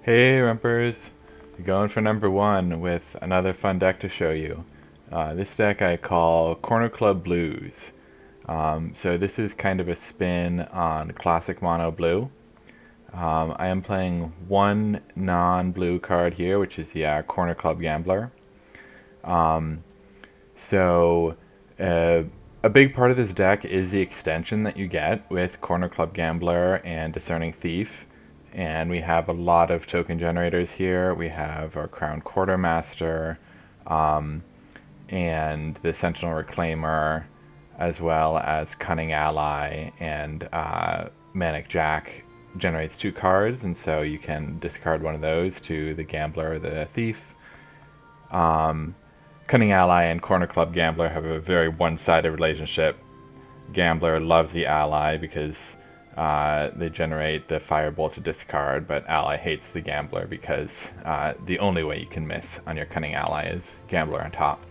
Hey Rumpers, going for number one with another fun deck to show you. This deck I call Cornerclub Blues. So this is kind of a spin on classic mono blue. I am playing one non-blue card here, which is the Cornerclub Gambler. So a big part of this deck is the extension that you get with Cornerclub Gambler and Discerning Thief. And we have a lot of token generators here. We have our Crown Quartermaster and the Sentinel Reclaimer, as well as Cunning Ally, and Manic Jack generates 2 cards, and so you can discard one of those to the Gambler or the Thief. Cunning Ally and Cornerclub Gambler have a very one-sided relationship. Gambler loves the Ally because they generate the Firebolt to discard, but Ally hates the Gambler because the only way you can miss on your Cunning Ally is Gambler on top.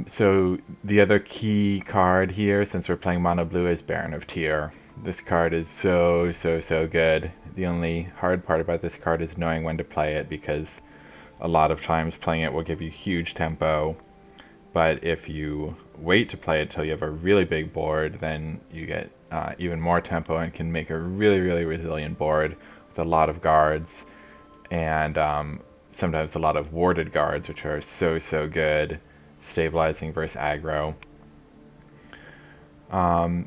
So the other key card here, since we're playing mono blue, is Baron of Tyr. This card is so good. The only hard part about this card is knowing when to play it, because a lot of times playing it will give you huge tempo, but if you wait to play it till you have a really big board, then you get even more tempo and can make a really resilient board with a lot of guards, and sometimes a lot of warded guards, which are so good, stabilizing versus aggro.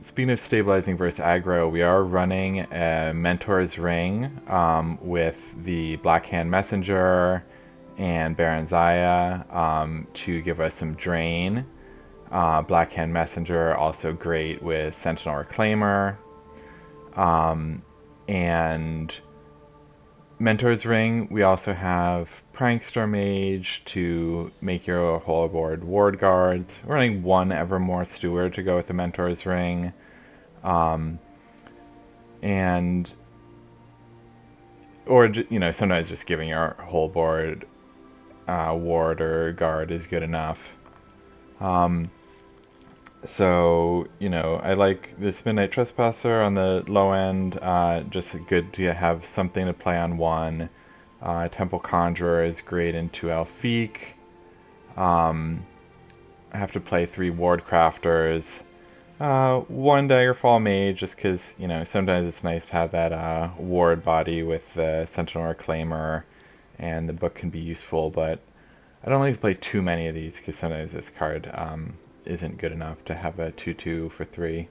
Speaking of stabilizing versus aggro, we are running a Mentor's Ring with the Blackhand Messenger and Baron Zaya to give us some drain. Blackhand Messenger also great with Sentinel Reclaimer. And Mentor's Ring, we also have Prankster Mage to make your whole board ward guards. We're running one Evermore Steward to go with the Mentor's Ring. And or sometimes just giving your whole board ward or guard is good enough. So, I like this Midnight Trespasser on the low end, just good to have something to play on one. Temple Conjurer is great into Elfique. I have to play 3 Ward Crafters. 1 Daggerfall Mage, just because, sometimes it's nice to have that ward body with the Sentinel Reclaimer, and the book can be useful, but I don't like to play too many of these because sometimes this card isn't good enough to have a 2/2 for 3.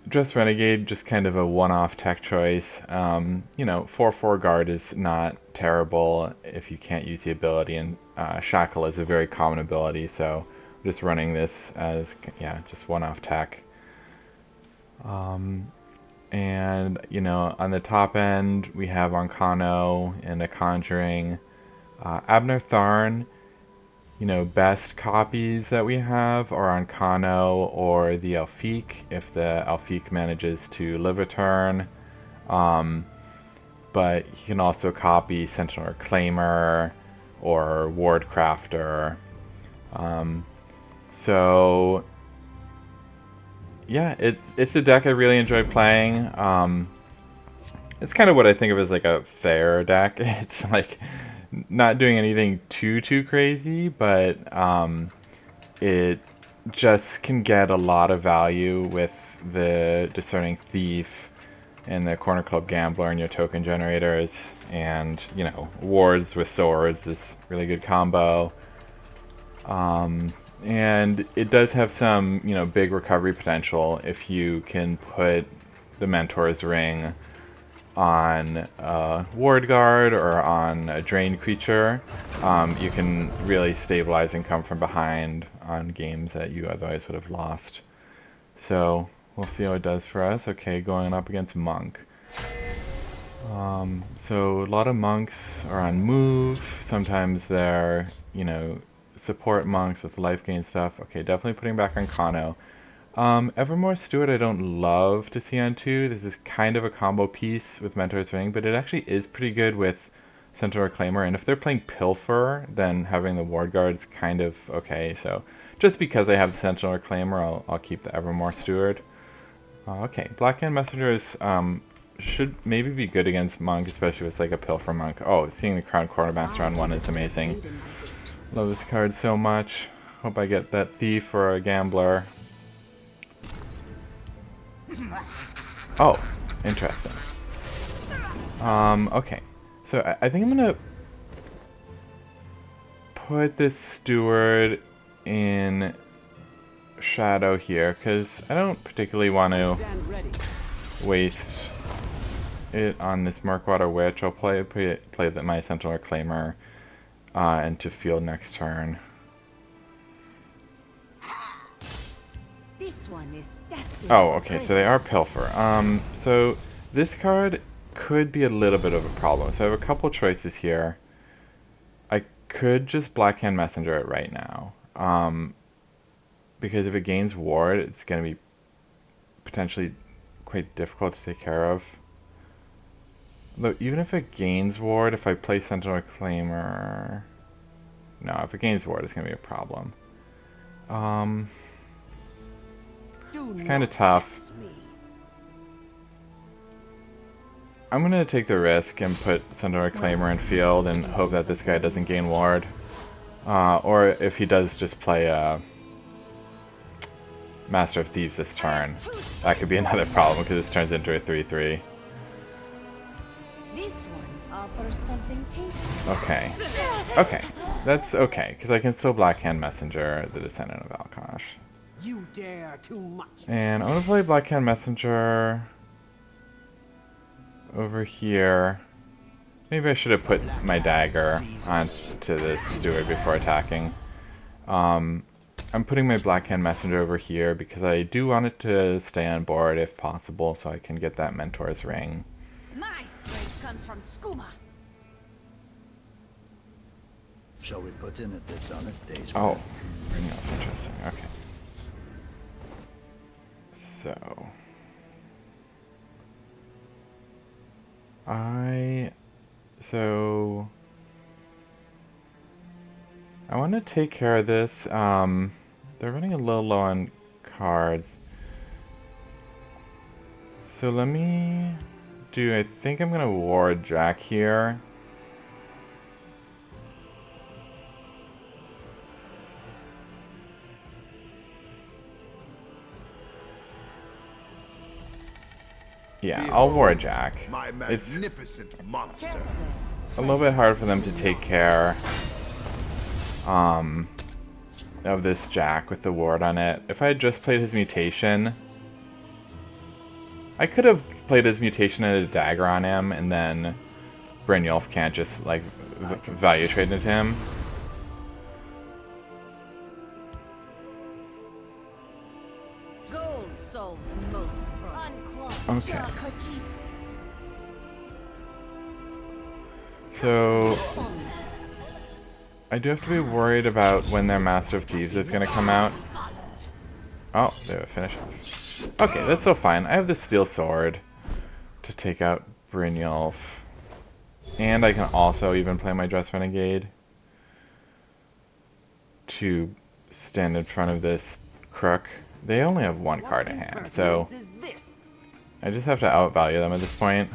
Dress Renegade, just kind of a one-off tech choice. 4/4 guard is not terrible if you can't use the ability, and Shackle is a very common ability, so I'm just running this as, just one-off tech. And, on the top end, we have Arcano and a Conjuring. Abner Tharn, best copies that we have are Arcano or the Elfique, if the Elfique manages to live a turn. But you can also copy Sentinel Reclaimer or Ward Crafter. So yeah, it's a deck I really enjoy playing. It's kind of what I think of as like a fair deck. It's like not doing anything too crazy, but it just can get a lot of value with the Discerning Thief and the Cornerclub Gambler and your token generators, and wards with swords is really good combo. And it does have some, big recovery potential if you can put the Mentor's Ring on a ward guard or on a drained creature. You can really stabilize and come from behind on games that you otherwise would have lost. So we'll see how it does for us. Okay, going up against Monk. So a lot of monks are on move. Sometimes they're, support monks with life gain stuff. Okay, definitely putting back on Kano. Evermore Steward I don't love to see on 2. This is kind of a combo piece with Mentor's Ring, but it actually is pretty good with Sentinel Reclaimer, and if they're playing Pilfer, then having the Ward Guard's kind of okay. So just because I have the Sentinel Reclaimer, I'll keep the Evermore Steward. Okay, Blackhand Messengers should maybe be good against Monk, especially with like a Pilfer Monk. Oh, seeing the Crown Quartermaster on one is amazing. Love this card so much. Hope I get that Thief or a Gambler. Oh, interesting. Okay. So I think I'm gonna put this Steward in Shadow here, because I don't particularly want to waste it on this Murkwater Witch. I'll play my Sentinel Reclaimer into field next turn. This one is destined. Oh, okay, so they are Pilfer. So this card could be a little bit of a problem. So I have a couple choices here. I could just Blackhand Messenger it right now. Because if it gains ward, it's going to be potentially quite difficult to take care of. Though, even if it gains ward, if I play Sentinel Reclaimer... No, if it gains ward, it's going to be a problem. It's kind of tough. I'm going to take the risk and put Sentinel Reclaimer in field and hope that this guy doesn't gain ward. Or if he does just play Master of Thieves this turn, that could be another problem because this turns into a 3-3. This one offers something tasty. Okay. Okay. That's okay, because I can still Blackhand Messenger the Descendant of Alkosh. You dare too much. And I'm going to play Blackhand Messenger over here. Maybe I should have put my dagger onto this Steward before attacking. I'm putting my Blackhand Messenger over here because I do want it to stay on board if possible so I can get that Mentor's Ring. My strength comes from skooma. Shall we put in at this honest day's Oh, work? interesting. Okay. So I want to take care of this. They're running a little low on cards. So let me I think I'm gonna ward Jack here. Yeah, I'll ward Jack. My It's magnificent monster. a little bit hard for them to take care of this Jack with the ward on it. If I had just played his mutation, I could have played his mutation and a dagger on him, and then Brynjolf can't just like value trade into him. Gold solves most problems. Okay. So I do have to be worried about when their Master of Thieves is going to come out. Oh, they would finish off. Okay, that's still fine. I have the Steel Sword to take out Brynjolf. And I can also even play my Dress Renegade to stand in front of this crook. They only have one card in hand, so I just have to outvalue them at this point.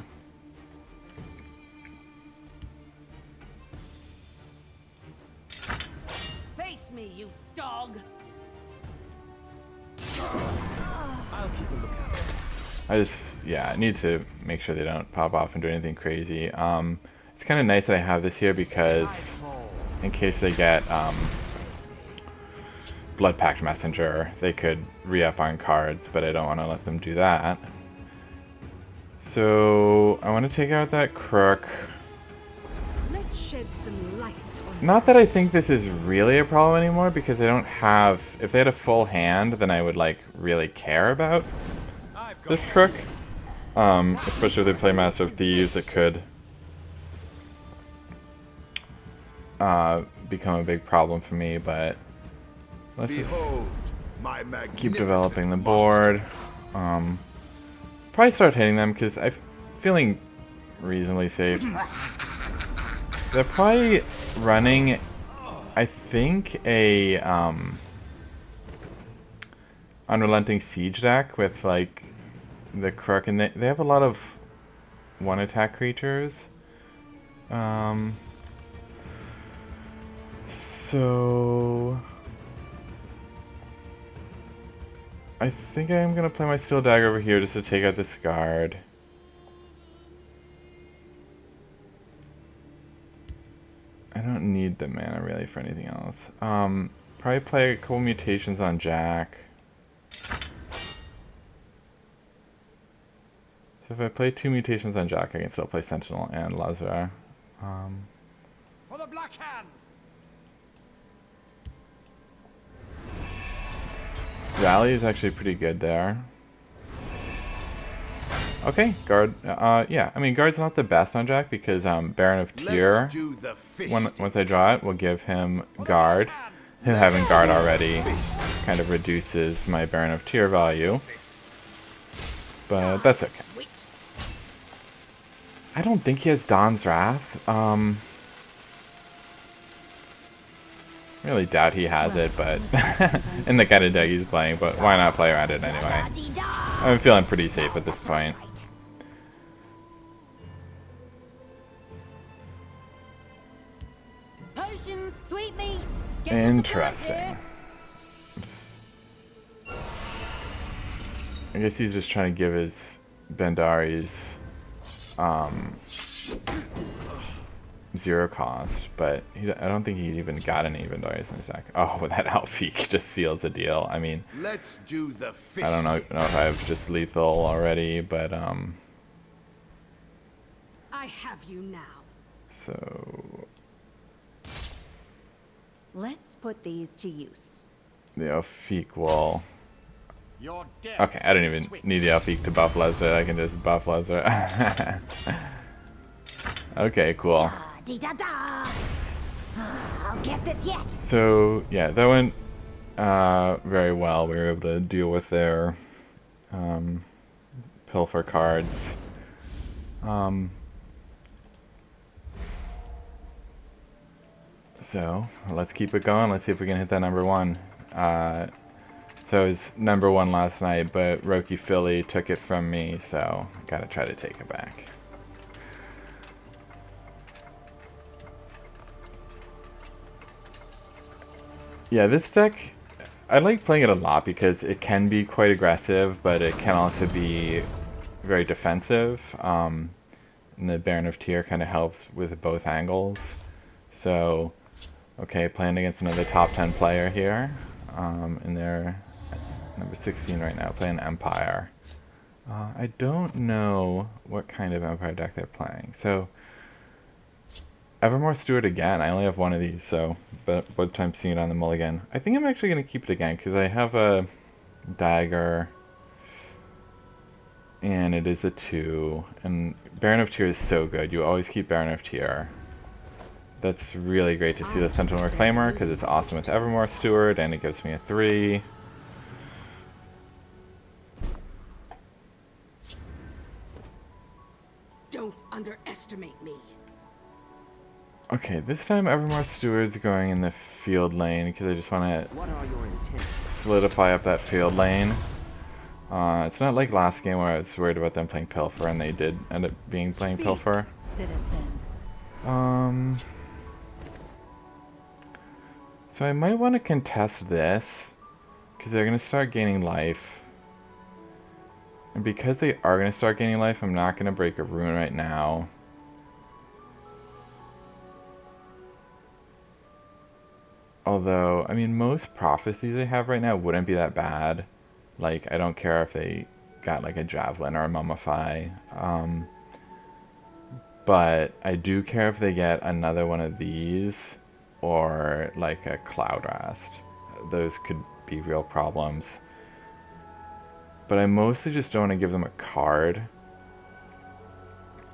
Face me, you dog. I need to make sure they don't pop off and do anything crazy. It's kind of nice that I have this here because in case they get Blood Pact Messenger, they could re-up on cards, but I don't want to let them do that. So I want to take out that crook. Let's shed some light on Not that I think this is really a problem anymore, because I don't have... If they had a full hand, then I would, like, really care about this crook. Especially if they play Master of Thieves, it could become a big problem for me, but let's just Behold, my keep magnificent developing the monster. board. Probably start hitting them, because I'm feeling reasonably safe. They're probably running, I think, a Unrelenting Siege deck with, like, the crook, and they have a lot of one attack creatures. So I think I'm gonna play my steel dagger over here just to take out this guard. I don't need the mana really for anything else. Probably play a couple mutations on Jack. So if I play 2 mutations on Jack, I can still play Sentinel and Lazar. For the Black Hand! Rally is actually pretty good there. Okay, guard. Yeah, I mean, guard's not the best on Jack because Baron of Tyr, Let's do the fist. once I draw it, will give him guard. Him having guard already kind of reduces my Baron of Tyr value. But that's okay. I don't think he has Dawn's Wrath. Really doubt he has it, but in the kind of deck he's playing, but why not play around it anyway? I'm feeling pretty safe at this point. Potions, sweetmeats. Interesting. I guess he's just trying to give his Bendaris 0 cost, but I don't think he even got any Bendaris in his deck. Oh, that Alfiq just seals the deal. I mean, Let's do the fist. I don't know if I have just lethal already, but I have you now. so Let's put these to use. the Alfiq will. Your death Okay, I don't even swift. need the Alfiq to buff Lesser. I can just buff Lesser. Okay, cool. Da-dee-da-da! I'll get this yet. So yeah, that went very well. We were able to deal with their Pilfer cards. So let's keep it going. Let's see if we can hit that number 1. So it was number 1 last night, but Roki Philly took it from me, so gotta try to take it back. Yeah, this deck, I like playing it a lot because it can be quite aggressive, but it can also be very defensive. And the Baron of Tyr kind of helps with both angles. So, okay, playing against another top 10 player here. And they're number 16 right now, playing Empire. I don't know what kind of Empire deck they're playing. So, Evermore Steward again. I only have one of these, so but both times seeing it on the mulligan. I think I'm actually going to keep it again because I have a dagger and it is a 2. And Baron of Tyr is so good. You always keep Baron of Tyr. That's really great to see the Sentinel Reclaimer because it's awesome with Evermore Steward and it gives me a 3. Don't underestimate me. Okay, this time Evermore Steward's going in the field lane because I just want to What are your intents? solidify up that field lane. It's not like last game where I was worried about them playing Pilfer and they did end up being playing Pilfer. Citizen. So I might want to contest this because they're going to start gaining life. And because they are going to start gaining life, I'm not going to break a rune right now. Although, I mean, most prophecies they have right now wouldn't be that bad. Like, I don't care if they got like a Javelin or a Mummify. But I do care if they get another one of these or like a Cloud Rast. Those could be real problems. But I mostly just don't want to give them a card.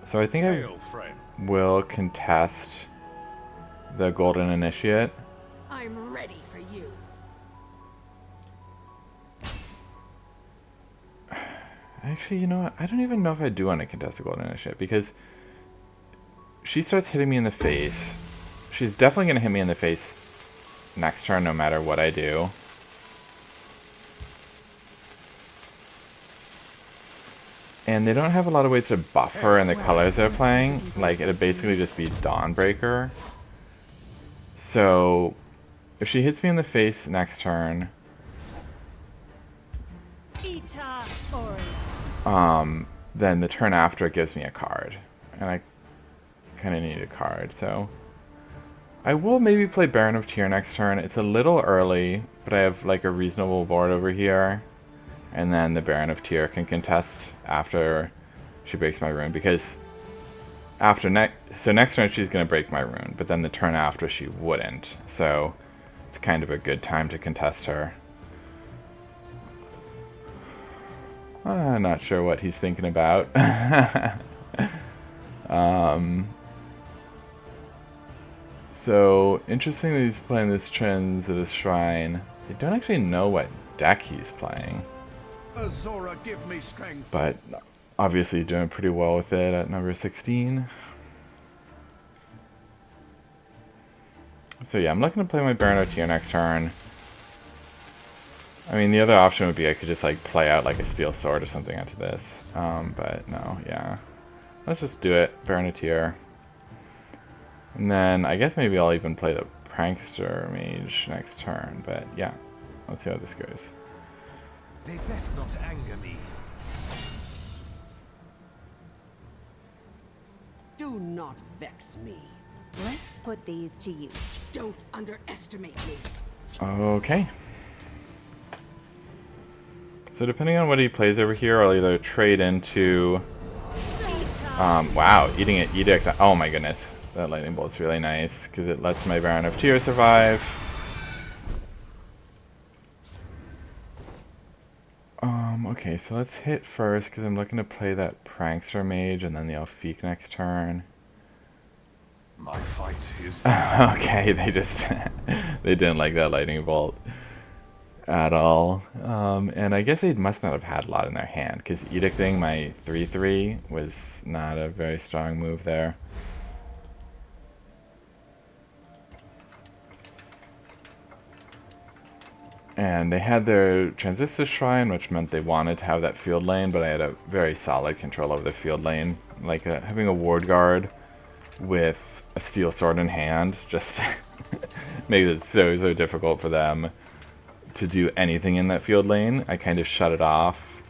So I think Hail, friend. I will contest the Golden Initiate. I'm ready for you. Actually, you know what? I don't even know if I do want to contest the Golden Initiate because she starts hitting me in the face. She's definitely going to hit me in the face next turn no matter what I do. And they don't have a lot of ways to buffer in the colors they're playing. Like, it'd basically just be Dawnbreaker. So, if she hits me in the face next turn, then the turn after it gives me a card. And I kind of need a card, so... I will maybe play Baron of Tyr next turn. It's a little early, but I have like a reasonable board over here. And then the Baron of Tyr can contest after she breaks my rune, because after next turn she's going to break my rune, but then the turn after she wouldn't. So it's kind of a good time to contest her. I'm not sure what he's thinking about. So interesting that he's playing this Trends at his shrine. I don't actually know what deck he's playing. Azora, give me strength. But obviously doing pretty well with it at number 16. So yeah, I'm looking to play my Baron of Tyr next turn. I mean, the other option would be I could just like play out like a Steel Sword or something onto this. But no, yeah. Let's just do it. Baron of Tyr. And then I guess maybe I'll even play the Prankster Mage next turn. But yeah, let's see how this goes. They best not anger me. Do not vex me. Let's put these to use. Don't underestimate me. Okay. So depending on what he plays over here, I'll either trade into... wow, eating an Edict. Oh my goodness. That Lightning Bolt's really nice, because it lets my Baron of Tyr survive. Okay, so let's hit first, because I'm looking to play that Prankster Mage, and then the Elfique next turn. My fight is... Okay, they just... they didn't like that Lightning Bolt at all. And I guess they must not have had a lot in their hand, because Edicting my 3/3 was not a very strong move there. And they had their Transistor Shrine, which meant they wanted to have that field lane, but I had a very solid control over the field lane. Like having a Ward Guard with a Steel Sword in hand just makes it so difficult for them to do anything in that field lane. I kind of shut it off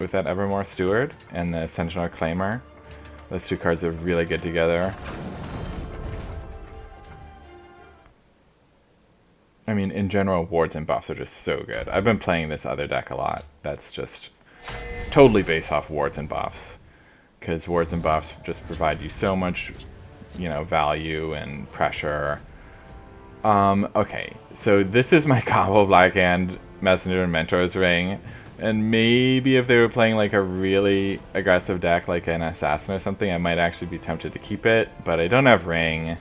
with that Evermore Steward and the Sentinel Claimer. Those two cards are really good together. I mean, in general, wards and buffs are just so good. I've been playing this other deck a lot. That's just totally based off wards and buffs. Because wards and buffs just provide you so much, you know, value and pressure. Okay, so this is my combo Blackhand Messenger and Mentor's Ring. And maybe if they were playing like a really aggressive deck, like an Assassin or something, I might actually be tempted to keep it. But I don't have Ring.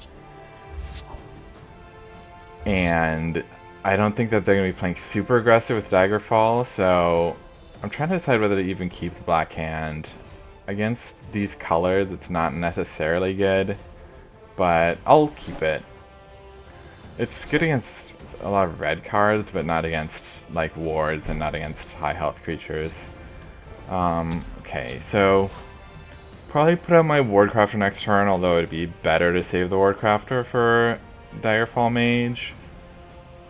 And I don't think that they're going to be playing super aggressive with Daggerfall, so I'm trying to decide whether to even keep the Black Hand. Against these colors, it's not necessarily good, but I'll keep it. It's good against a lot of red cards, but not against like wards and not against high health creatures. Okay, so probably put out my Wardcrafter next turn, although it'd be better to save the Wardcrafter for Daggerfall Mage,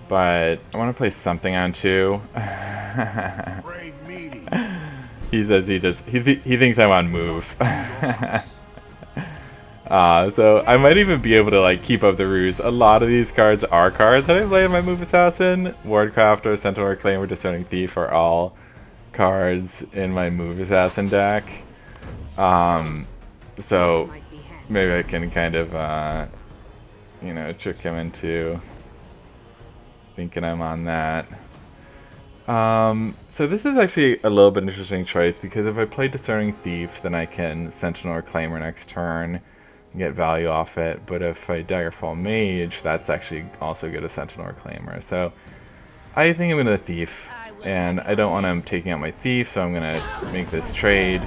but I want to play something on 2. Brave meaty. He says he thinks I'm on move. So I might even be able to like keep up the ruse. A lot of these cards are cards that I play in my Move Assassin. Wardcrafter, Centaur Claimer, Discerning Thief are all cards in my Move Assassin deck. So maybe I can kind of you know, trick him into thinking I'm on that. So this is actually a little bit interesting choice, because if I play Discerning Thief, then I can Sentinel or Claimer next turn and get value off it. But if I Daggerfall Mage, that's actually also good as Sentinel or Claimer. So I think I'm going to Thief, and I don't want him taking out my Thief, so I'm going to make this trade.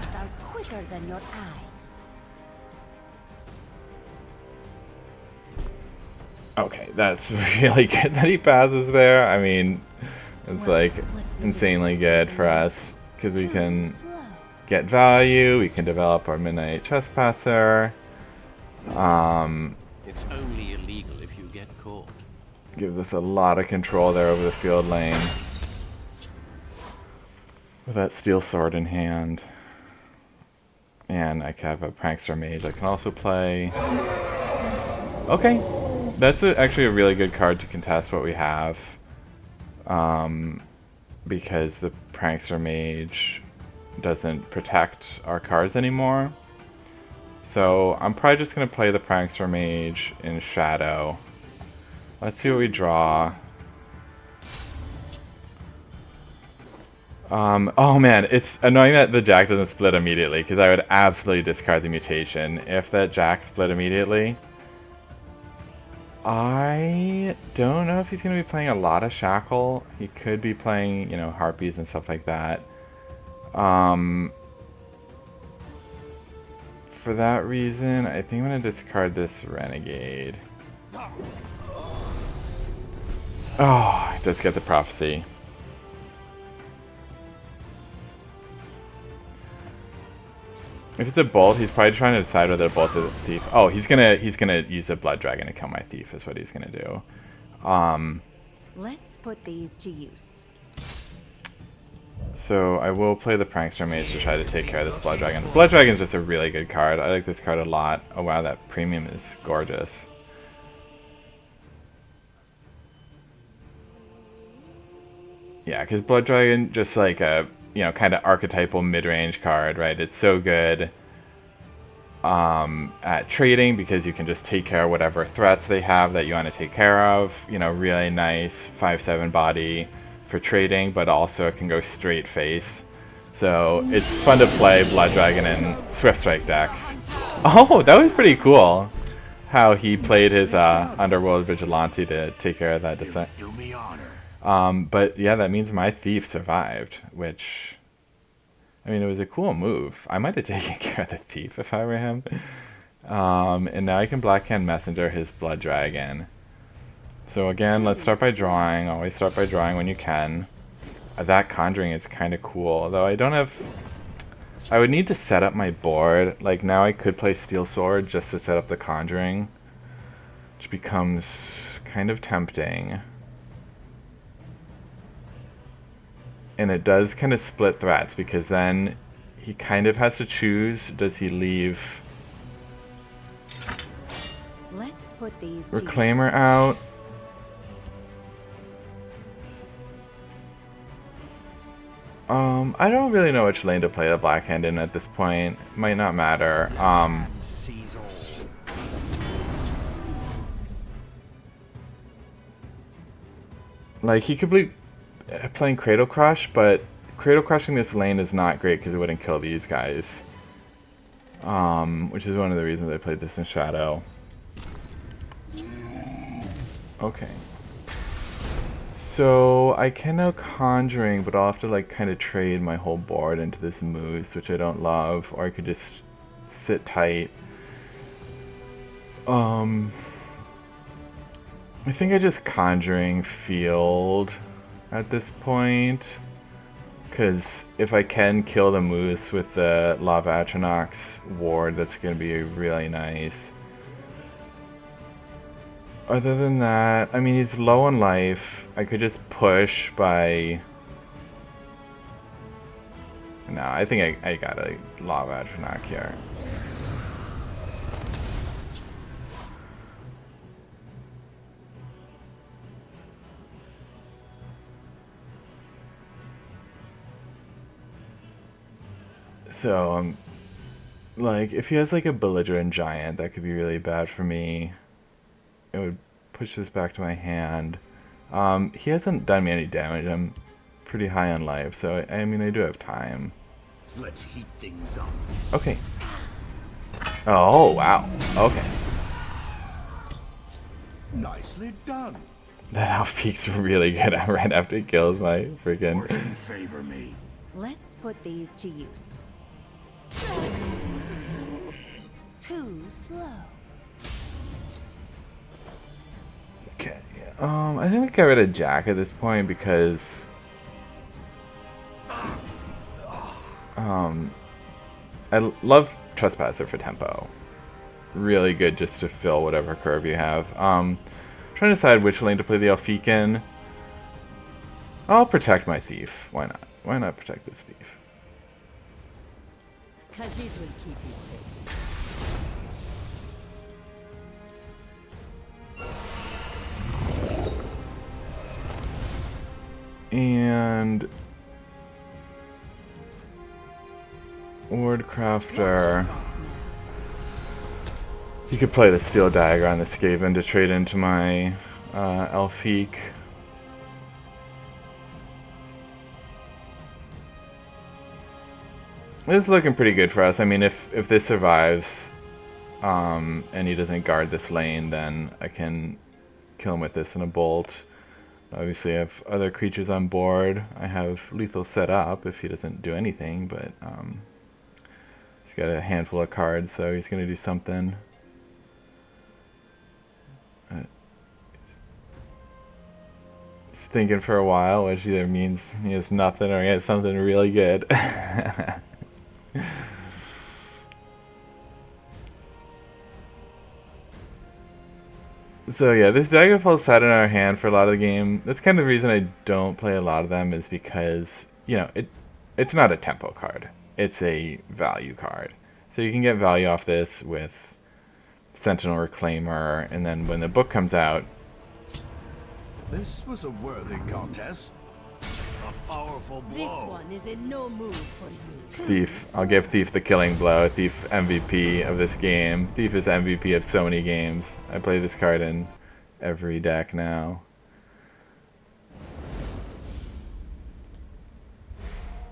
Quicker than your eyes. Okay, that's really good that he passes there. I mean, it's like insanely good for us, because we can get value. We can develop our Midnight Trespasser. It's only illegal if you get caught. Gives us a lot of control there over the field lane. With that steel sword in hand. And I have a Prankster Mage I can also play. Okay. That's actually a really good card to contest what we have. Because the Prankster Mage doesn't protect our cards anymore. So I'm probably just going to play the Prankster Mage in Shadow. Let's see what we draw. Oh man, it's annoying that the Jack doesn't split immediately, because I would absolutely discard the mutation if that Jack split immediately. I don't know if he's going to be playing a lot of Shackle. He could be playing, you know, Harpies and stuff like that. For that reason, I think I'm going to discard this Renegade. Oh, it does get the Prophecy. If it's a bolt, he's probably trying to decide whether a bolt is a thief. Oh, he's gonna use a blood dragon to kill my thief. Is what he's gonna do. Let's put these to use. So I will play the Prankster Mage to try to take care of this blood dragon. The blood dragon is just a really good card. I like this card a lot. Oh wow, that premium is gorgeous. Yeah, because blood dragon just like a, you know, kind of archetypal mid-range card, right? It's so good at trading because you can just take care of whatever threats they have that you want to take care of. You know, really nice 5/7 body for trading, but also it can go straight face. So it's fun to play Blood Dragon in Swift Strike decks. Oh, that was pretty cool. How he played his Underworld Vigilante to take care of that descent. Do me honor. But yeah, that means my thief survived, which, I mean, it was a cool move. I might have taken care of the thief if I were him. And now I can Blackhand Messenger his Blood Dragon. So again, let's start by drawing. Always start by drawing when you can. That Conjuring is kind of cool, although I don't have... I would need to set up my board. Like, now I could play Steel Sword just to set up the Conjuring, which becomes kind of tempting. And it does kind of split threats, because then he kind of has to choose, does he leave Let's put these Reclaimer out? I don't really know which lane to play the Blackhand in at this point. Might not matter. Like, he could be playing Cradle Crush, but Cradle Crushing this lane is not great because it wouldn't kill these guys. Which is one of the reasons I played this in Shadow. Okay. So I can now Conjuring, but I'll have to like kind of trade my whole board into this Moose, which I don't love, or I could just sit tight. I think I just Conjuring Field at this point, because if I can kill the Moose with the Lava Atronox ward, that's going to be really nice. Other than that, I mean, he's low on life. I could just push by... No, I think I got a Lava Atronox here. So, like, if he has, like, a Belligerent Giant, that could be really bad for me. It would push this back to my hand. He hasn't done me any damage. I'm pretty high on life, so, I mean, I do have time. Let's heat things up. Okay. Oh, wow. Okay. Nicely done. That outpeaks really good right after he kills my freaking... Fortune favor me. Let's put these to use. Too slow. Okay. I think we get rid of Jack at this point I love Trespasser for tempo. Really good just to fill whatever curve you have. Trying to decide which lane to play the Elfique in. I'll protect my thief. Why not? Why not protect this thief? Khajiit will keep you safe. And Ward Crafter. You could play the Steel Dagger on the Skaven to trade into my Elfique. It's looking pretty good for us. I mean, if this survives and he doesn't guard this lane, then I can kill him with this in a bolt. Obviously, I have other creatures on board. I have lethal set up if he doesn't do anything, but he's got a handful of cards, so he's going to do something. He's thinking for a while, which either means he has nothing or he has something really good. So yeah, this Daggerfall sat in our hand for a lot of the game. That's kind of the reason I don't play a lot of them, is because, you know, it's not a tempo card. It's a value card. So you can get value off this with Sentinel Reclaimer, and then when the book comes out... This was a worthy contest. A powerful This blow. one is in no mood for you. Thief. I'll give Thief the killing blow. Thief MVP of this game. Thief is MVP of so many games. I play this card in every deck now.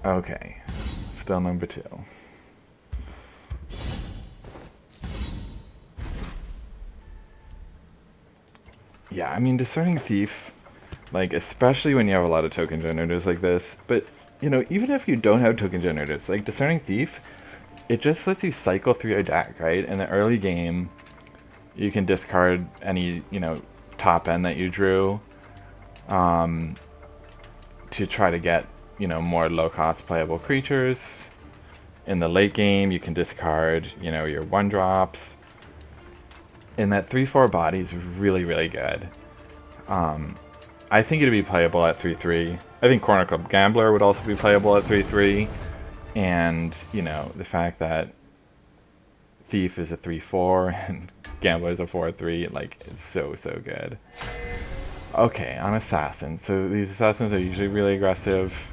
Okay. Still number 2. Yeah, I mean, Discerning Thief, like, especially when you have a lot of token generators like this, but, you know, even if you don't have token generators, like, Discerning Thief, it just lets you cycle through your deck, right? In the early game, you can discard any, you know, top end that you drew, to try to get, you know, more low-cost playable creatures. In the late game, you can discard, you know, your 1-drops. And that 3/4 body is really, really good. I think it'd be playable at 3/3. I think Cornerclub Gambler would also be playable at 3/3. And, you know, the fact that Thief is a 3/4 and Gambler is a 4/3, like, it's so, so good. Okay, on Assassin. So these Assassins are usually really aggressive.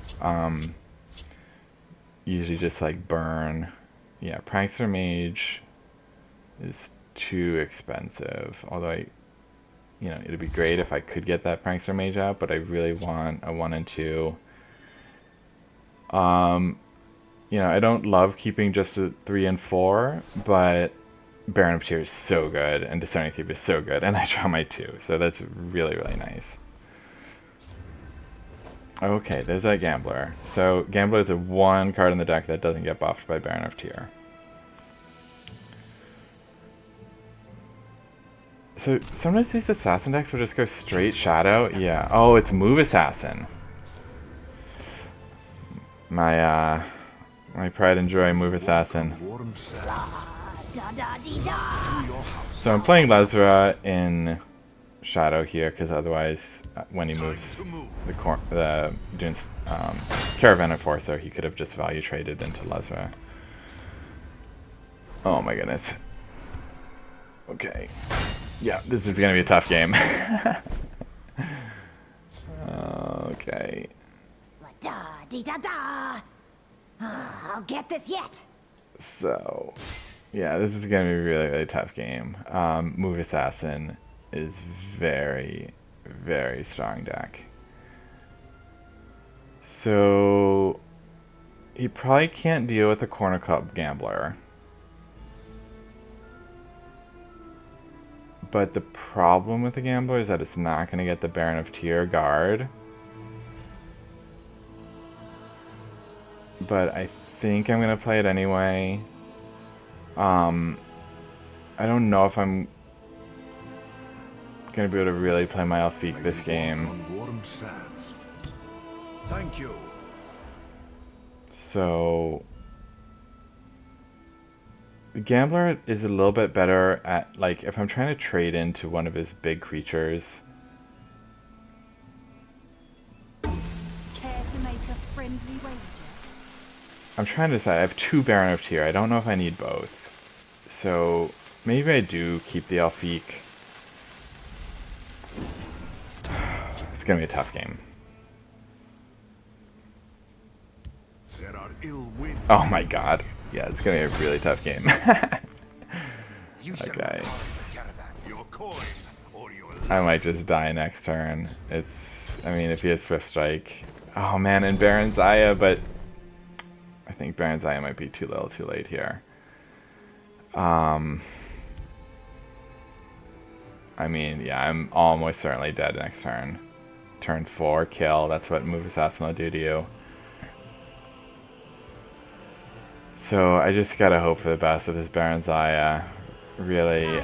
Usually just, like, burn. Yeah, Prankster Mage is too expensive, although you know, it'd be great if I could get that Prankster Mage out, but I really want a 1 and 2. You know, I don't love keeping just a 3 and 4, but Baron of Tears is so good, and Discerning Thief is so good, and I draw my 2, so that's really, really nice. Okay, there's that Gambler. So Gambler is the one card in the deck that doesn't get buffed by Baron of Tear. So sometimes these assassin decks will just go straight shadow. Yeah. Oh, it's Move Assassin. My my pride and joy, Move Assassin. So I'm playing Lezra in shadow here because otherwise, when he moves the Dune's Caravan Enforcer, he could have just value traded into Lezra. Oh my goodness. Okay. Yeah, this is gonna be a tough game. Okay. I'll get this yet. So, yeah, this is gonna be a really, really tough game. Move Assassin is very, very strong deck. So, he probably can't deal with a Cornerclub Gambler. But the problem with the Gambler is that it's not going to get the Baron of Tear guard. But I think I'm going to play it anyway. I don't know if I'm going to be able to really play my Elfique this game. Thank you. So The Gambler is a little bit better at, like, if I'm trying to trade into one of his big creatures. Care to make a friendly wager? I'm trying to decide. I have 2 Baron of Tyr. I don't know if I need both. So maybe I do keep the Elfique. It's going to be a tough game. There are ill winds. Oh my god. Yeah, it's going to be a really tough game. You shall Okay. not harm the caravan. Your coin or your I might just die next turn. I mean, if he has Swift Strike. Oh man, and Baron Zaya, but I think Baron Zaya might be too little too late here. I mean, yeah, I'm almost certainly dead next turn. Turn 4, kill. That's what Move Assassin will do to you. So I just gotta hope for the best with this Baron Zaya. Really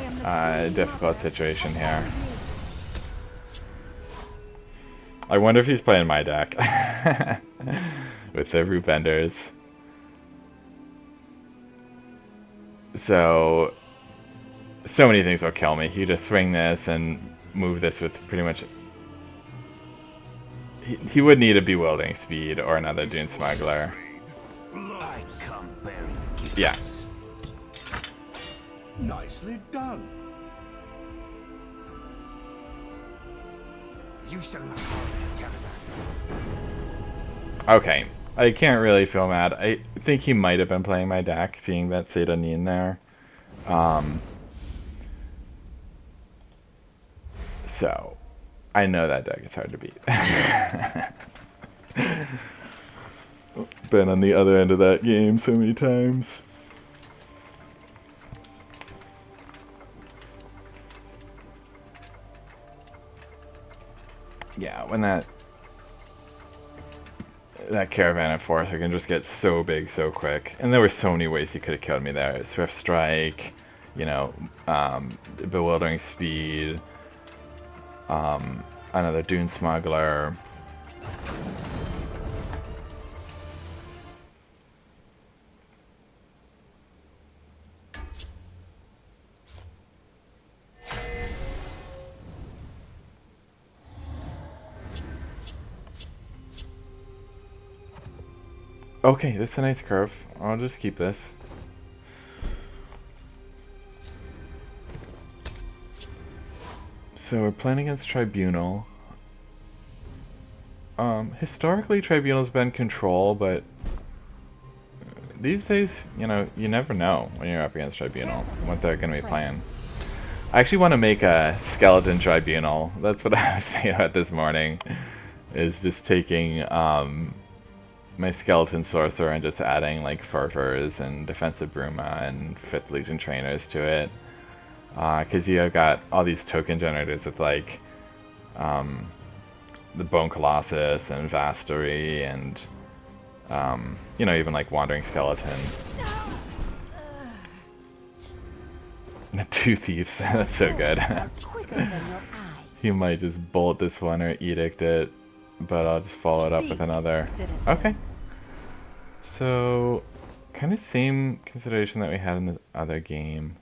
difficult situation here. I wonder if he's playing my deck with the Movebenders. So many things will kill me. He just swing this and move this with pretty much. He would need a Bewildering Speed or another Dune Smuggler. I come bearing gifts. Yes. nicely done. You shall not harm the caravan. Okay. I can't really feel mad. I think he might have been playing my deck, seeing that Sedanin there. So, I know that deck is hard to beat. Been on the other end of that game so many times. Yeah, when that caravan at fourth, I can just get so big so quick. And there were so many ways he could have killed me there. Swift Strike, you know, Bewildering Speed, another Dune Smuggler. Okay, this is a nice curve. I'll just keep this. So we're playing against Tribunal. Historically, Tribunal's been control, but these days, you know, you never know when you're up against Tribunal what they're going to be playing. I actually want to make a Skeleton Tribunal. That's what I was thinking about this morning. Is just taking my Skeleton Sorcerer and just adding like Fervors and Defensive Bruma and 5th Legion Trainers to it. Because you've got all these token generators with like the Bone Colossus and Vastery and you know, even like Wandering Skeleton. The 2 Thieves, that's so good. You might just bolt this one or Edict it, but I'll just follow it up with another. Okay. So, kind of same consideration that we had in the other game.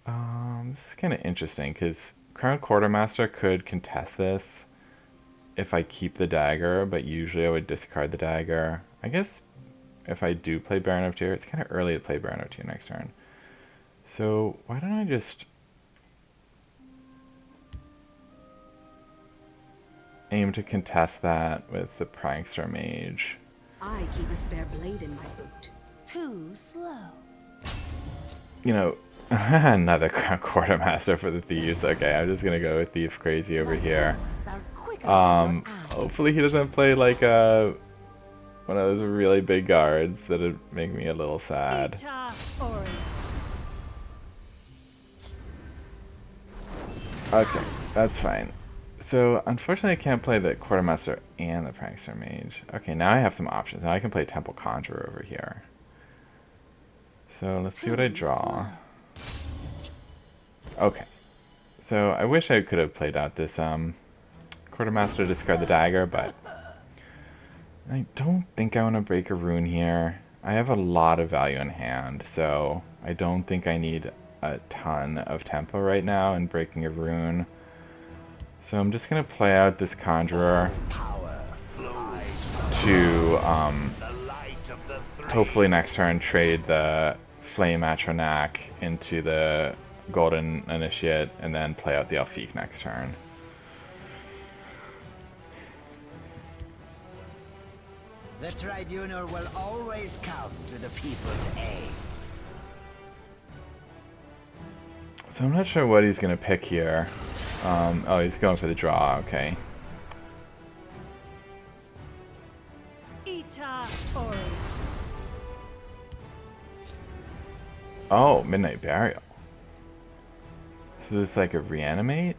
This is kind of interesting because Crown Quartermaster could contest this if I keep the dagger, but usually I would discard the dagger. I guess if I do play Baron of Tyr, it's kind of early to play Baron of Tyr next turn. So why don't I just aim to contest that with the Prankster Mage. I keep a spare blade in my boot. Too slow. You know, another Quartermaster for the Thieves. Okay, I'm just gonna go with Thief Crazy over here. Hopefully he doesn't play like one of those really big guards that'd make me a little sad. Okay, that's fine. So, unfortunately I can't play the Quartermaster and the Prankster Mage. Okay, now I have some options. Now I can play Temple Conjurer over here. So, let's see what I draw. Okay. So, I wish I could have played out this Quartermaster to discard the dagger, but I don't think I want to break a rune here. I have a lot of value in hand, so I don't think I need a ton of tempo right now in Breaking a Rune. So I'm just going to play out this Conjurer to hopefully next turn trade the Flame Atronak into the Golden Initiate and then play out the Elfique next turn. The Tribunal will always come to the people's aid. So I'm not sure what he's going to pick here. Oh, he's going for the draw, okay. Ita Ori. Oh, Midnight Burial. So this is like a reanimate?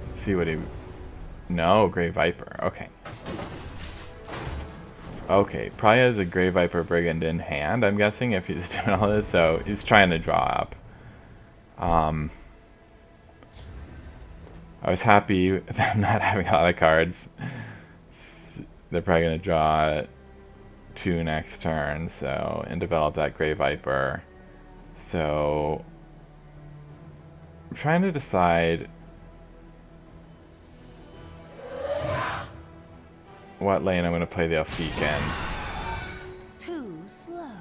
Let's see what he... No, Grey Viper. Okay. Okay, probably has a Grey Viper Brigand in hand, I'm guessing, if he's doing all this. So he's trying to draw up. I was happy with them not having a lot of cards. They're probably going to draw 2 next turn, so, and develop that Grey Viper. So I'm trying to decide what lane I'm going to play the Elfique in. Too slow.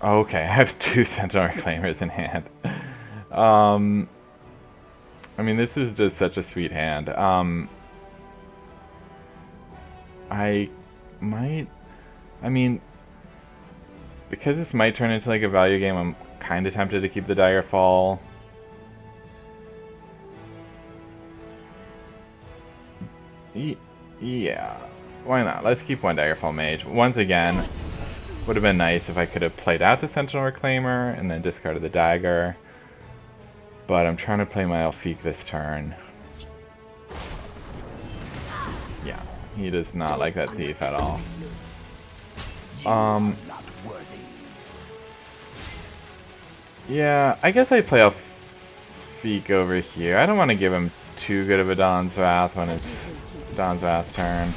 Okay, I have 2 Sentinel Reclaimers in hand. I mean, this is just such a sweet hand. I might... I mean, because this might turn into like a value game, I'm kind of tempted to keep the Daggerfall. Yeah, why not? Let's keep 1 Daggerfall Mage. Once again, would have been nice if I could have played out the Sentinel Reclaimer and then discarded the Dagger. But I'm trying to play my Elfique this turn. Yeah, he does not like that Thief at all. Yeah, I guess I play Elfique over here. I don't want to give him too good of a Dawn's Wrath when it's Dawn's Wrath turn.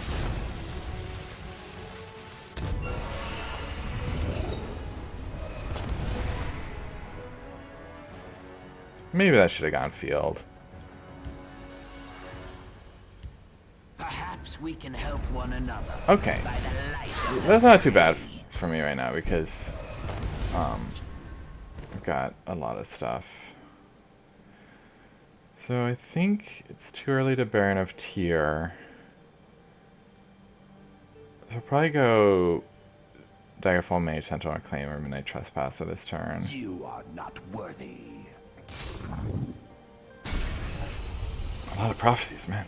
Maybe that should have gone field. Perhaps we can help one another. Okay. By the light of That's not too bad for me right now because I've got a lot of stuff. So I think it's too early to Baron of Tyr. So I'll probably go Daggerfall Mage, Sentinel Reclaimer, Midnight Trespasser this turn. You are not worthy. A lot of prophecies, man.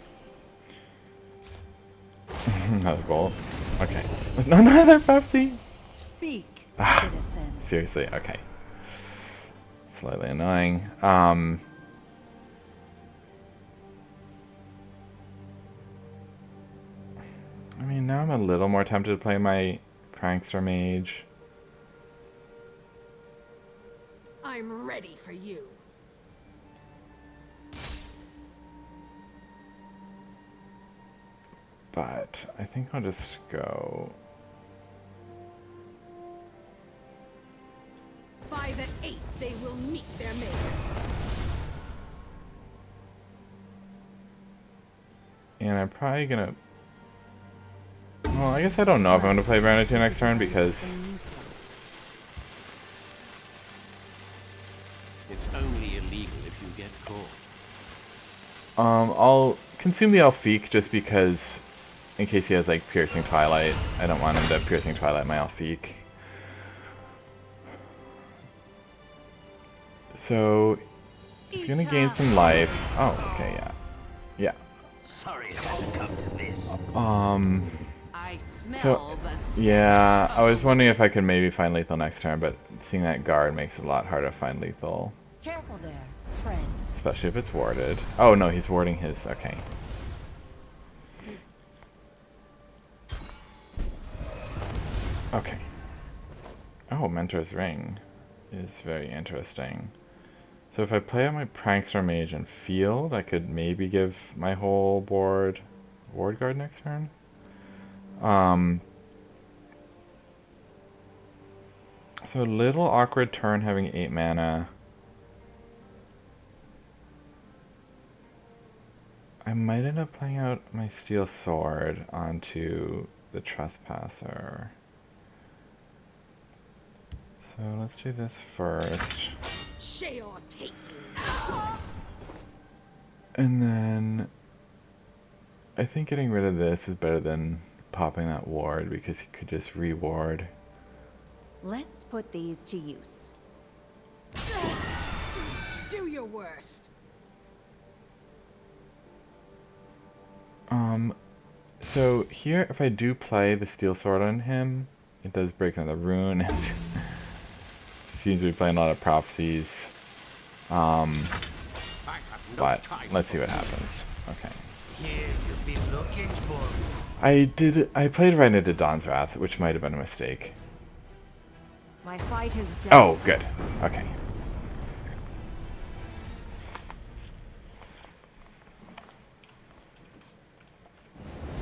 Another bolt. Okay. No, another prophecy! Speak, Ah. citizen. Seriously, okay. Slightly annoying. I mean, now I'm a little more tempted to play my Prankster Mage. I'm ready for you. But I think I'll just go... By the 8th, they will meet their maker. And I'm probably gonna... Well, I guess I don't know if I'm gonna play Baron of Tyr next turn because... It's only illegal if you get caught. I'll consume the Elfique just because, in case he has like Piercing Twilight, I don't want him to Piercing Twilight my Elfique. So he's gonna gain some life. Oh, okay, yeah, yeah. Sorry it had to come to this. I smell So the yeah, I was wondering if I could maybe find lethal next turn, but seeing that guard makes it a lot harder to find lethal, Careful there, friend. especially if it's warded. Oh no, he's warding his. Okay. Okay. Oh, Mentor's Ring is very interesting. So if I play out my Prankster Mage and Field, I could maybe give my whole board Ward Guard next turn. So a little awkward turn having 8 mana. I might end up playing out my Steel Sword onto the Trespasser. So let's do this first. Sheol take you. And then I think getting rid of this is better than popping that ward because he could just reward. Let's put these to use. Do your worst. So here, if I do play the Steel Sword on him, it does break another rune. Seems to be playing a lot of prophecies. But let's see what happens. Okay. Here you've been looking for. I played right into Dawn's Wrath, which might have been a mistake. My fight is done. Oh, good. Okay.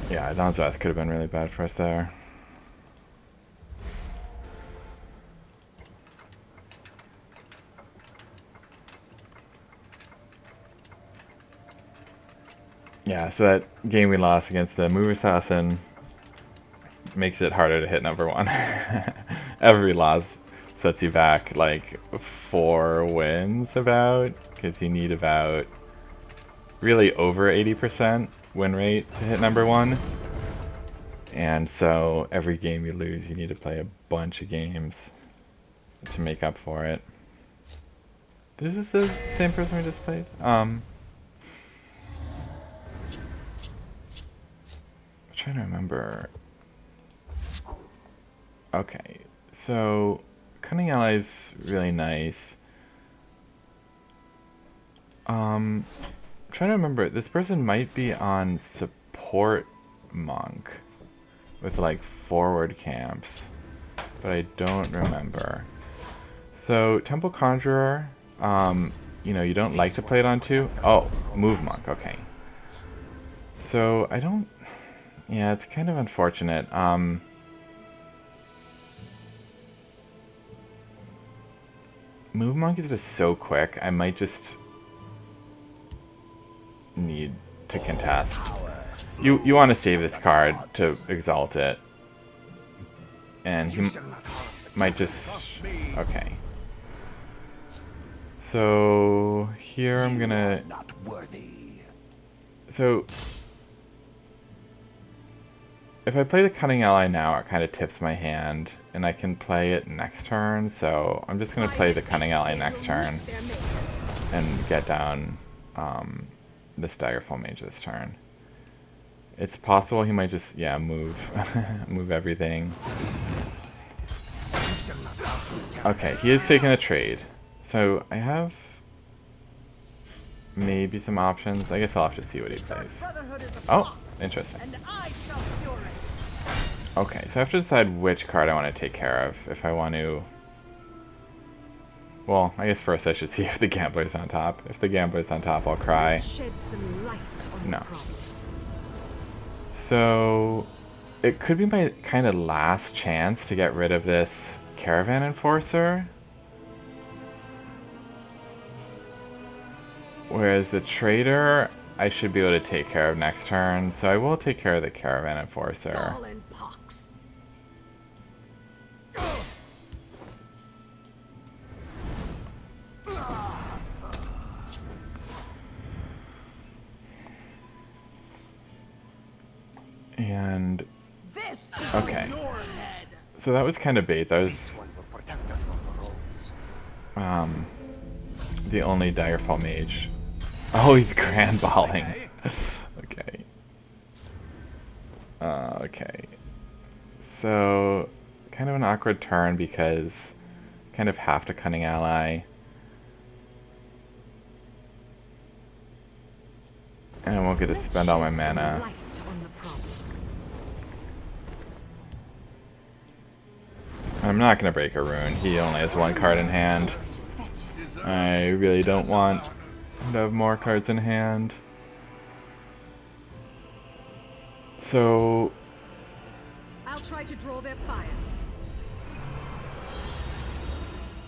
Yeah, Dawn's Wrath could have been really bad for us there. Yeah, so that game we lost against the Move Assassin makes it harder to hit number 1. Every loss sets you back like 4 wins about, because you need about really over 80% win rate to hit number 1. And so every game you lose, you need to play a bunch of games to make up for it. This is the same person we just played? I'm trying to remember. Okay, so Cunning Ally's really nice. Trying to remember, this person might be on Support Monk with like forward camps, but I don't remember. So Temple Conjurer, you know, you don't like to play it on 2. Oh, Move Monk, okay. So I don't, yeah, it's kind of unfortunate. Move Monk is just so quick, I might just need to contest. You want to save this card to exalt it. And he might just, okay. So here I'm gonna, Not worthy. so if I play the Cunning Ally now, it kind of tips my hand, and I can play it next turn, so I'm just going to play the Cunning Ally next turn and get down this Daggerfall Mage this turn. It's possible he might just, yeah, move move everything. Okay, he is taking a trade. So I have maybe some options. I guess I'll have to see what he plays. Oh, interesting. Okay, so I have to decide which card I want to take care of. If I want to... Well, I guess first I should see if the Gambler's on top. If the Gambler's on top, I'll cry. Shed some light on No. the problem. So it could be my kind of last chance to get rid of this Caravan Enforcer. Whereas the Trader, I should be able to take care of next turn. So I will take care of the Caravan Enforcer. Ball and pox. And This okay, your head. so that was kind of bait. That was This one will protect us on the roads. the only Daggerfall Mage. Oh, he's grand balling. Okay. Okay. So, kind of an awkward turn because kind of have to Cunning Ally. And I won't get to spend all my mana. Light on the problem. I'm not going to break a rune. He only has 1 card in hand. I really don't want to have more cards in hand. So I'll try to draw their fire.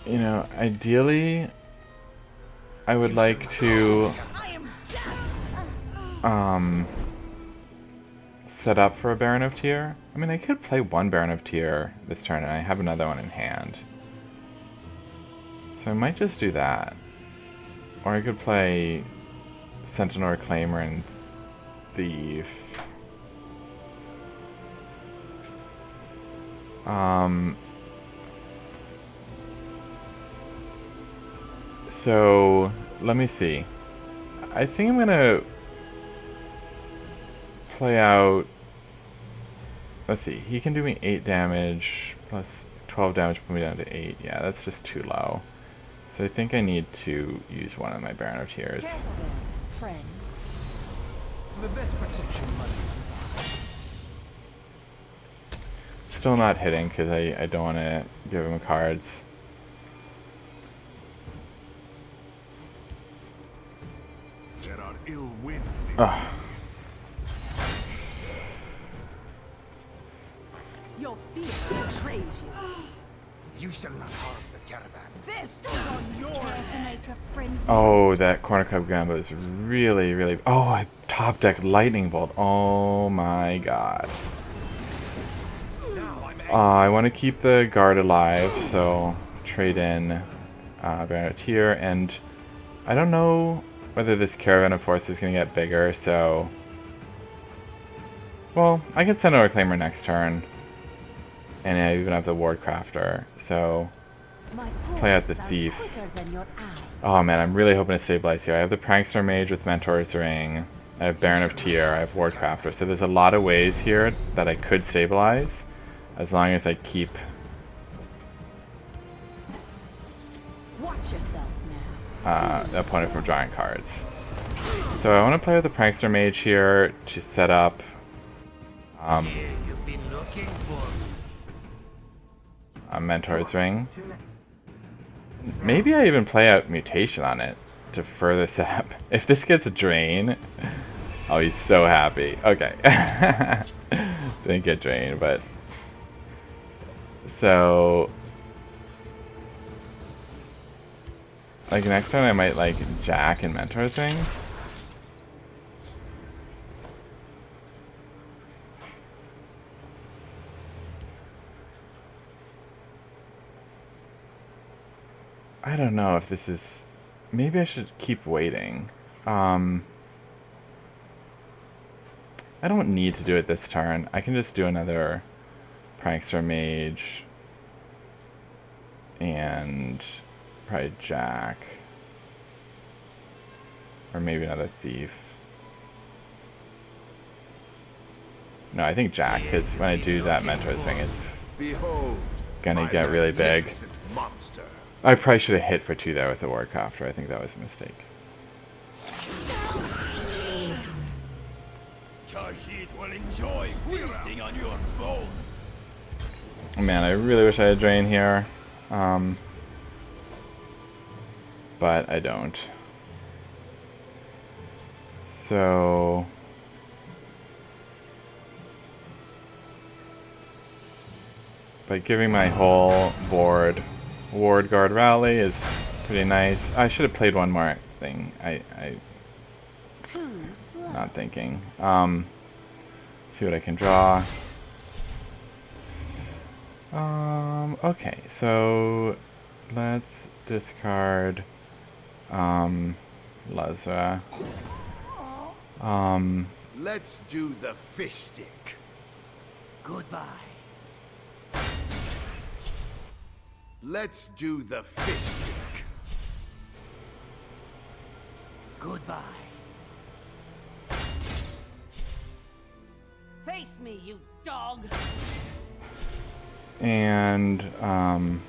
you know, ideally, I would like to set up for a Baron of Tyr. I mean, I could play one Baron of Tyr this turn, and I have another one in hand. So I might just do that. Or I could play Sentinel Reclaimer and Thief. So, let me see. I think I'm gonna play out... Let's see, he can do me 8 damage, plus 12 damage, put me down to 8. Yeah, that's just too low. So I think I need to use one of my Baron of Tears. Careful there, friend. The best protection money. Still not hitting, because I don't want to give him cards. There are ill winds this Ugh. Your fear betrays you. You shall not harm the caravan. This is on your Care to make a friend? Oh, that Cornerclub Gambit is really, really... Oh, I top deck Lightning Bolt. Oh my god. I want to keep the guard alive, so trade in Baron of Tyr, and I don't know whether this Caravan of Force is going to get bigger, so... Well, I can send a Reclaimer next turn, and I even have the Ward Crafter, so... My Play out the points are Thief. quicker than your eyes. Oh man, I'm really hoping to stabilize here. I have the Prankster Mage with Mentor's Ring, I have Baron of Tyr, I have Ward Crafter, so there's a lot of ways here that I could stabilize, as long as I keep... Watch yourself now. the opponent from drawing cards. So I want to play with the Prankster Mage here to set up You've been looking for a Mentor's Ring. Maybe I even play out Mutation on it to further set up. If this gets a Drain, oh, he's so happy. Okay. Didn't get Drained, but... So... Like, next time I might, like, Jack and Mentor's Ring. I don't know if this is... Maybe I should keep waiting. I don't need to do it this turn. I can just do another Prankster Mage. And... probably Jack. Or maybe another Thief. No, I think Jack, because when I do that Mentor's Ring, it's Behold, gonna my get really big. magnificent monster. I probably should have hit for 2 there with the Warcrafter. I think that was a mistake. Shahid will enjoy feasting on your bones. Man, I really wish I had Drain here. But I don't. So... by giving my whole board Ward Guard Rally is pretty nice. I should have played one more thing. I Too slow. not thinking. See what I can draw. Okay, so let's discard Lazra. Let's do the fish stick. goodbye. Let's do the fish stick. Goodbye. Face me, you dog. And Well,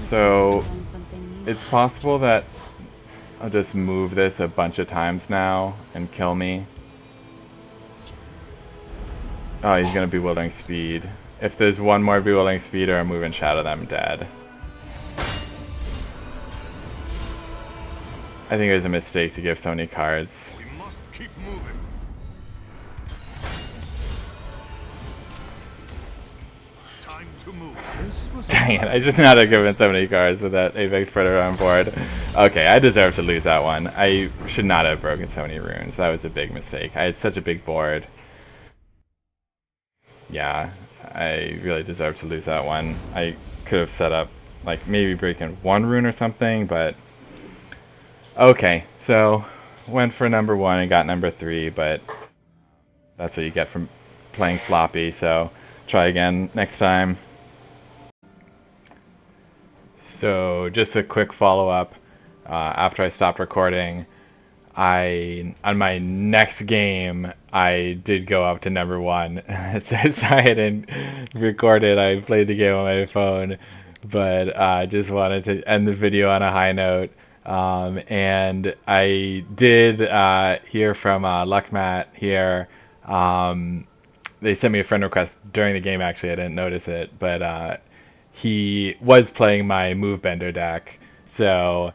so learn something new. it's possible that I'll just move this a bunch of times now and kill me. Oh, he's gonna Bewildering Speed. If there's one more Bewildering Speed or a move and Shadow, I'm dead. I think it was a mistake to give so many cards. We must keep moving. Time to move. This was Dang it, I should not have given so many cards with that Apex Predator on board. Okay, I deserve to lose that one. I should not have broken so many runes. That was a big mistake. I had such a big board. Yeah, I really deserve to lose that one. I could have set up, like, maybe breaking one rune or something, but... Okay, so went for number 1 and got number 3, but that's what you get from playing sloppy, so try again next time. So just a quick follow-up. After I stopped recording, on my next game, I did go up to number 1. So I hadn't recorded. I played the game on my phone, but I just wanted to end the video on a high note. And I did hear from Lukmatt here. They sent me a friend request during the game, actually. I didn't notice it, but he was playing my Movebender deck. So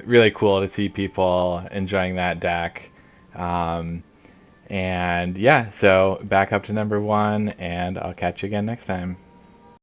really cool to see people enjoying that deck. And yeah, so back up to number 1, and I'll catch you again next time.